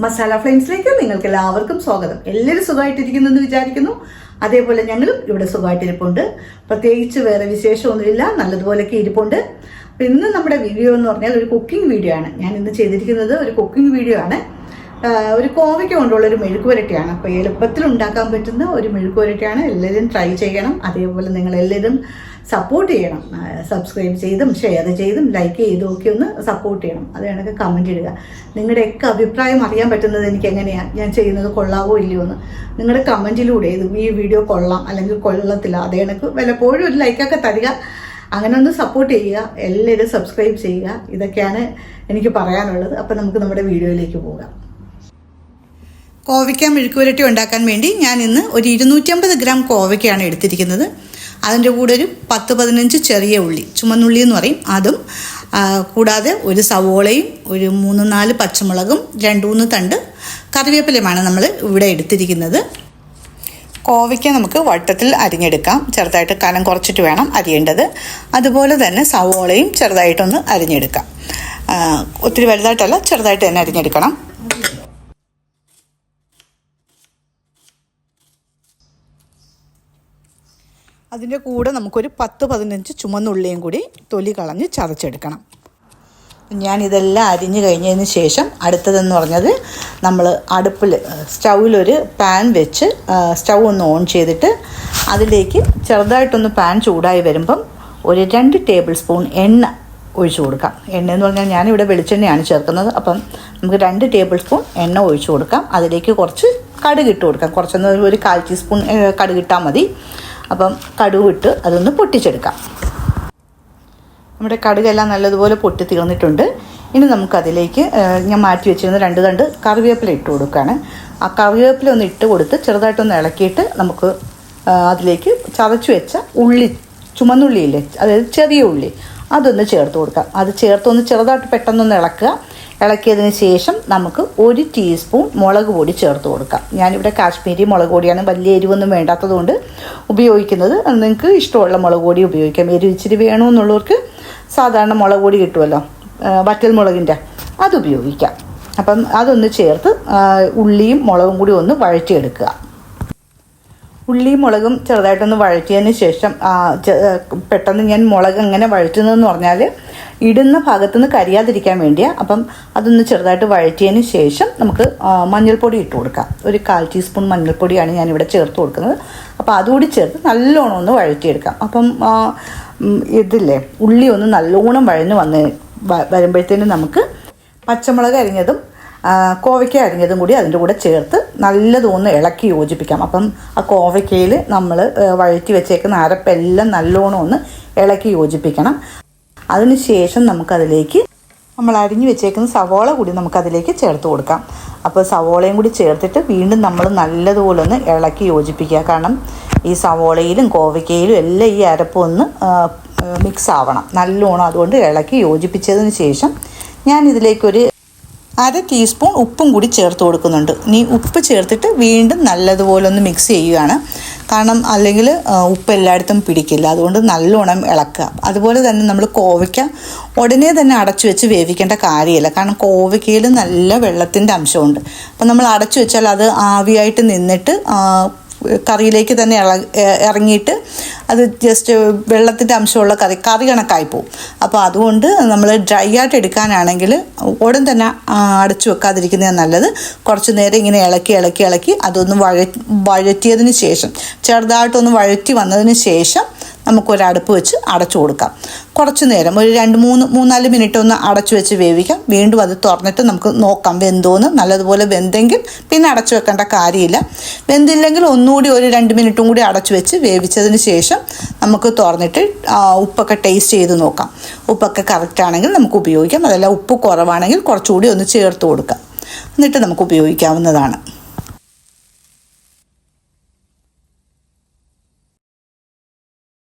മസാല ഫ്ലെയിംസിലേക്ക് നിങ്ങൾക്ക് എല്ലാവർക്കും സ്വാഗതം. എല്ലാവരും സുഖമായിട്ടിരിക്കുന്നു എന്ന് വിചാരിക്കുന്നു. അതേപോലെ ഞങ്ങളും ഇവിടെ സുഖമായിട്ടിരിപ്പുണ്ട്. പ്രത്യേകിച്ച് വേറെ വിശേഷമൊന്നുമില്ല, നല്ലതുപോലെയൊക്കെ ഇരിപ്പുണ്ട്. അപ്പം ഇന്ന് നമ്മുടെ വീഡിയോ എന്ന് പറഞ്ഞാൽ ഒരു കുക്കിംഗ് വീഡിയോ ആണ്. ഞാൻ ഇന്ന് ചെയ്തിരിക്കുന്നത് ഒരു കുക്കിംഗ് വീഡിയോ ആണ്. ഒരു കോവയ്ക്ക കൊണ്ടുള്ളൊരു മെഴുക്കുവരട്ടിയാണ്. അപ്പോൾ എളുപ്പത്തിൽ ഉണ്ടാക്കാൻ പറ്റുന്ന ഒരു മെഴുക്കുവരട്ടിയാണ്. എല്ലാവരും ട്രൈ ചെയ്യണം. അതേപോലെ നിങ്ങളെല്ലാവരും സപ്പോർട്ട് ചെയ്യണം. സബ്സ്ക്രൈബ് ചെയ്തും ഷെയർ ചെയ്തും ലൈക്ക് ചെയ്തും ഒക്കെ ഒന്ന് സപ്പോർട്ട് ചെയ്യണം. അത് കണക്ക് കമൻറ്റ് ഇടുക. നിങ്ങളുടെയൊക്കെ അഭിപ്രായം അറിയാൻ പറ്റുന്നത് എനിക്ക് എങ്ങനെയാണ്, ഞാൻ ചെയ്യുന്നത് കൊള്ളാവോ ഇല്ലയോ എന്ന് നിങ്ങളുടെ കമൻറ്റിലൂടെ ഈ വീഡിയോ കൊള്ളാം അല്ലെങ്കിൽ കൊള്ളത്തില്ല അതേ കണക്ക് വല്ലപ്പോഴും ഒരു ലൈക്കൊക്കെ തരിക. അങ്ങനെ ഒന്ന് സപ്പോർട്ട് ചെയ്യുക. എല്ലാവരും സബ്സ്ക്രൈബ് ചെയ്യുക. ഇതൊക്കെയാണ് എനിക്ക് പറയാനുള്ളത്. അപ്പം നമുക്ക് നമ്മുടെ വീഡിയോയിലേക്ക് പോകാം. കോവയ്ക്ക മെഴുക്കുവരട്ടി ഉണ്ടാക്കാൻ വേണ്ടി ഞാൻ ഇന്ന് ഒരു 250 ഗ്രാം കോവയ്ക്കയാണ് എടുത്തിരിക്കുന്നത്. അതിൻ്റെ കൂടെ ഒരു 10-15 ചെറിയ ഉള്ളി, ചുമന്നുള്ളി എന്ന് പറയും, അതും കൂടാതെ ഒരു സവോളയും ഒരു 3-4 പച്ചമുളകും 2-3 തണ്ട് കറിവേപ്പിലയുമാണ് നമ്മൾ ഇവിടെ എടുത്തിരിക്കുന്നത്. കോവയ്ക്ക നമുക്ക് വട്ടത്തിൽ അരിഞ്ഞെടുക്കാം. ചെറുതായിട്ട് കനം കുറച്ചിട്ട് വേണം അരിയേണ്ടത്. അതുപോലെ തന്നെ സവോളയും ചെറുതായിട്ടൊന്ന് അരിഞ്ഞെടുക്കാം. ഒത്തിരി വലുതായിട്ടല്ല, ചെറുതായിട്ട് തന്നെ അരിഞ്ഞെടുക്കണം. അതിൻ്റെ കൂടെ നമുക്കൊരു 10-15 ചുമന്നുള്ളിയും കൂടി തൊലി കളഞ്ഞ് ചതച്ചെടുക്കണം. ഞാനിതെല്ലാം അരിഞ്ഞ് കഴിഞ്ഞതിന് ശേഷം അടുത്തതെന്ന് പറഞ്ഞത് നമ്മൾ അടുപ്പിൽ സ്റ്റൗവിലൊരു പാൻ വെച്ച് സ്റ്റൗ ഒന്ന് ഓൺ ചെയ്തിട്ട് അതിലേക്ക് ചെറുതായിട്ടൊന്ന് പാൻ ചൂടായി വരുമ്പം ഒരു 2 ടേബിൾ സ്പൂൺ എണ്ണ ഒഴിച്ചു കൊടുക്കാം. എണ്ണ എന്ന് പറഞ്ഞാൽ ഞാനിവിടെ വെളിച്ചെണ്ണയാണ് ചേർക്കുന്നത്. അപ്പം നമുക്ക് 2 ടേബിൾ സ്പൂൺ എണ്ണ ഒഴിച്ചു കൊടുക്കാം. അതിലേക്ക് കുറച്ച് കടുക് ഇട്ട് കൊടുക്കാം. കുറച്ചൊന്ന് ഒരു 1/4 ടീസ്പൂൺ കടുക് ഇട്ടാൽ മതി. അപ്പം കടുക് ഇട്ട് അതൊന്ന് പൊട്ടിച്ചെടുക്കാം. നമ്മുടെ കടുകെല്ലാം നല്ലതുപോലെ പൊട്ടി തീർന്നിട്ടുണ്ട്. ഇനി നമുക്കതിലേക്ക് ഞാൻ മാറ്റി വെച്ചിരുന്ന 2 തണ്ട് കറിവേപ്പില ഇട്ട് കൊടുക്കുകയാണ്. ആ കറിവേപ്പില ഒന്ന് ഇട്ട് കൊടുത്ത് ചെറുതായിട്ടൊന്ന് ഇളക്കിയിട്ട് നമുക്ക് അതിലേക്ക് ചതച്ച് വെച്ച ഉള്ളി, ചുമന്നുള്ളിയില്ലേ, അതായത് ചെറിയ ഉള്ളി, അതൊന്ന് ചേർത്ത് കൊടുക്കാം. അത് ചേർത്തൊന്ന് ചെറുതായിട്ട് പെട്ടെന്നൊന്ന് ഇളക്കുക. ഇളക്കിയതിന് ശേഷം നമുക്ക് 1 ടീസ്പൂൺ മുളക് പൊടി ചേർത്ത് കൊടുക്കാം. ഞാനിവിടെ കാശ്മീരി മുളക് പൊടിയാണ്, വലിയ എരിവൊന്നും വേണ്ടാത്തതുകൊണ്ട് ഉപയോഗിക്കുന്നത്. നിങ്ങൾക്ക് ഇഷ്ടമുള്ള മുളക് പൊടി ഉപയോഗിക്കാം. എരിവ് ഇച്ചിരി വേണമെന്നുള്ളവർക്ക് സാധാരണ മുളക് പൊടി കിട്ടുമല്ലോ, വറ്റൽ മുളകിൻ്റെ, അത് ഉപയോഗിക്കാം. അപ്പം അതൊന്ന് ചേർത്ത് ഉള്ളിയും മുളകും കൂടി ഒന്ന് വഴറ്റിയെടുക്കുക. ഉള്ളിയും മുളകും ചെറുതായിട്ടൊന്ന് വഴറ്റിയതിന് ശേഷം പെട്ടെന്ന് ഞാൻ മുളക് എങ്ങനെ വഴറ്റുന്നതെന്ന് പറഞ്ഞാൽ ഇടുന്ന ഭാഗത്തുനിന്ന് കരിയാതിരിക്കാൻ വേണ്ടിയാണ്. അപ്പം അതൊന്ന് ചെറുതായിട്ട് വഴറ്റിയതിന് ശേഷം നമുക്ക് മഞ്ഞൾപ്പൊടി ഇട്ട് കൊടുക്കാം. ഒരു 1/4 ടീസ്പൂൺ മഞ്ഞൾപ്പൊടിയാണ് ഞാനിവിടെ ചേർത്ത് കൊടുക്കുന്നത്. അപ്പോൾ അതുകൂടി ചേർത്ത് നല്ലോണം ഒന്ന് വഴറ്റിയെടുക്കാം. അപ്പം ഇതില്ലേ, ഉള്ളി ഒന്ന് നല്ലോണം വഴഞ്ഞ് വരുമ്പോഴത്തേനും നമുക്ക് പച്ചമുളക് അരിഞ്ഞതും കോവയ്ക്ക അരിഞ്ഞതും കൂടി അതിൻ്റെ കൂടെ ചേർത്ത് നല്ലതൊന്ന് ഇളക്കി യോജിപ്പിക്കാം. അപ്പം ആ കോവയ്ക്കയിൽ നമ്മൾ വഴറ്റി വെച്ചേക്കുന്ന അരപ്പെല്ലാം നല്ലോണം ഒന്ന് ഇളക്കി യോജിപ്പിക്കണം. അതിനുശേഷം നമുക്കതിലേക്ക് നമ്മൾ അരിഞ്ഞു വെച്ചേക്കുന്ന സവോള കൂടി നമുക്കതിലേക്ക് ചേർത്ത് കൊടുക്കാം. അപ്പോൾ സവോളയും കൂടി ചേർത്തിട്ട് വീണ്ടും നമ്മൾ നല്ലതുപോലെ ഒന്ന് ഇളക്കി യോജിപ്പിക്കുക. കാരണം ഈ സവോളയിലും കോവയ്ക്കയിലും എല്ലാം ഈ അരപ്പൊന്ന് മിക്സ് ആവണം നല്ലോണം. അതുകൊണ്ട് ഇളക്കി യോജിപ്പിച്ചതിന് ശേഷം ഞാനിതിലേക്കൊരു 1/2 ടീസ്പൂൺ ഉപ്പും കൂടി ചേർത്ത് കൊടുക്കുന്നുണ്ട്. ഇനി ഉപ്പ് ചേർത്തിട്ട് വീണ്ടും നല്ലതുപോലെ ഒന്ന് മിക്സ് ചെയ്യുകയാണ്. കാരണം അല്ലെങ്കിൽ ഉപ്പ് എല്ലായിടത്തും പിടിക്കില്ല. അതുകൊണ്ട് നല്ലോണം ഇളക്കുക. അതുപോലെ തന്നെ നമ്മൾ കോവയ്ക്ക ഉടനെ തന്നെ അടച്ചു വെച്ച് വേവിക്കേണ്ട കാര്യമില്ല. കാരണം കോവയ്ക്കയിൽ നല്ല വെള്ളത്തിൻ്റെ അംശമുണ്ട്. അപ്പം നമ്മൾ അടച്ചു വെച്ചാൽ അത് ആവിയായിട്ട് നിന്നിട്ട് കറിയിലേക്ക് തന്നെ ഇറങ്ങിയിട്ട് അത് ജസ്റ്റ് വെള്ളത്തിൻ്റെ അംശമുള്ള കറി കണക്കായി പോവും. അപ്പോൾ അതുകൊണ്ട് നമ്മൾ ഡ്രൈ ആയിട്ട് എടുക്കാനാണെങ്കിൽ ഉടൻ തന്നെ അടച്ചു വെക്കാതിരിക്കുന്നതാണ് നല്ലത്. കുറച്ച് നേരം ഇങ്ങനെ ഇളക്കി അതൊന്ന് വഴറ്റിയതിന് ശേഷം, ചെറുതായിട്ടൊന്ന് വഴറ്റി വന്നതിന് ശേഷം നമുക്കൊരടുപ്പ് വെച്ച് അടച്ചു കൊടുക്കാം. കുറച്ച് നേരം ഒരു 2-3-4 മിനിറ്റ് ഒന്ന് അടച്ചു വെച്ച് വേവിക്കാം. വീണ്ടും അത് തുറന്നിട്ട് നമുക്ക് നോക്കാം വെന്തോന്ന്. നല്ലതുപോലെ വെന്തെങ്കിൽ പിന്നെ അടച്ചു വെക്കേണ്ട കാര്യമില്ല. വെന്തില്ലെങ്കിൽ ഒന്നുകൂടി ഒരു 2 മിനിറ്റും കൂടി അടച്ചു വെച്ച് വേവിച്ചതിന് ശേഷം നമുക്ക് തുറന്നിട്ട് ഉപ്പൊക്കെ ടേസ്റ്റ് ചെയ്ത് നോക്കാം. ഉപ്പൊക്കെ കറക്റ്റ് ആണെങ്കിൽ നമുക്ക് ഉപയോഗിക്കാം. അതല്ല ഉപ്പ് കുറവാണെങ്കിൽ കുറച്ചുകൂടി ഒന്ന് ചേർത്ത് കൊടുക്കാം. എന്നിട്ട് നമുക്ക് ഉപയോഗിക്കാവുന്നതാണ്.